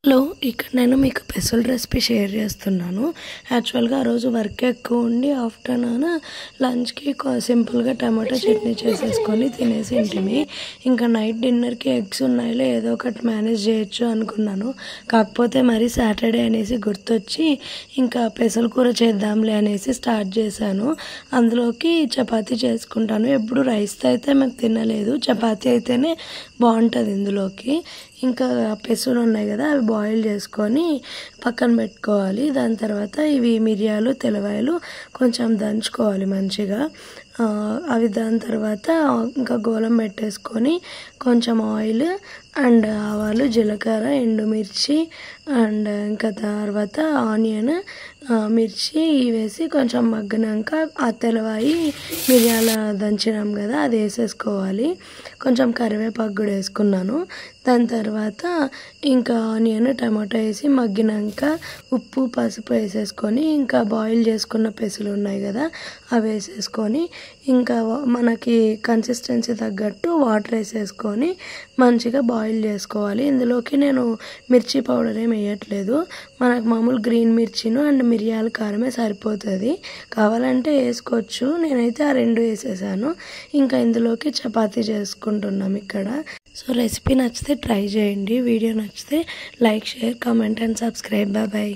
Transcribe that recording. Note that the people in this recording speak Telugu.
హలో, ఇక్కడ నేను మీకు పెసల రెసిపీ షేర్ చేస్తున్నాను. యాక్చువల్గా ఆ రోజు వర్క్ ఎక్కువ ఉండి ఆఫ్టర్నూన్ లంచ్కి సింపుల్గా టమాటో చట్నీ చేసేసుకొని తినేసి ఇంటిమి. ఇంకా నైట్ డిన్నర్కి ఎగ్స్ ఉన్నాయిలే, ఏదో ఒకటి మేనేజ్ చేయొచ్చు అనుకున్నాను. కాకపోతే మరి సాటర్డే అనేసి గుర్తొచ్చి ఇంకా పెసల కూర చేద్దాంలే అనేసి స్టార్ట్ చేశాను. అందులోకి చపాతీ చేసుకుంటాను. ఎప్పుడు రైస్తో అయితే మేము తినలేదు, చపాతీ అయితేనే బాగుంటుంది ఇందులోకి. ఇంకా పెసలు ఉన్నాయి కదా, అవి బాయిల్ చేసుకొని పక్కన పెట్టుకోవాలి. దాని తర్వాత ఇవి మిరియాలు, తెల్లవాయలు కొంచెం దంచుకోవాలి మంచిగా. అవి దాని తర్వాత ఇంకా గోలం పెట్టేసుకొని కొంచెం ఆయిల్ అండ్ ఆవాలు, జీలకర్ర, ఎండుమిర్చి అండ్ ఇంకా తర్వాత ఆనియన్, మిర్చి వేసి కొంచెం మగ్గినాక ఆ తెల్లవాయి మిరియాల దంచినాం కదా అది వేసేసుకోవాలి. కొంచెం కరివేపాకు కూడా వేసుకున్నాను. దాని తర్వాత ఇంకా ఆనియన్, టమాటో వేసి మగ్గినాక ఉప్పు, పసుపు వేసేసుకొని ఇంకా బాయిల్ చేసుకున్న పెసలు ఉన్నాయి కదా అవి వేసేసుకొని ఇంకా మనకి కన్సిస్టెన్సీ తగ్గట్టు వాటర్ వేసేసుకొని మంచిగా బాయిల్ చేసుకోవాలి. ఇందులోకి నేను మిర్చి పౌడర్ ఏమి వేయట్లేదు, మనకు మామూలు గ్రీన్ మిర్చిను అండ్ మిరియాల కారమే సరిపోతుంది. కావాలంటే వేసుకోవచ్చు, నేనైతే ఆ రెండు వేసేసాను. ఇంకా ఇందులోకి చపాతీ చేసుకుంటున్నాం ఇక్కడ. సో రెసిపీ నచ్చితే ట్రై చేయండి. వీడియో నచ్చితే like, share, comment and subscribe. Bye.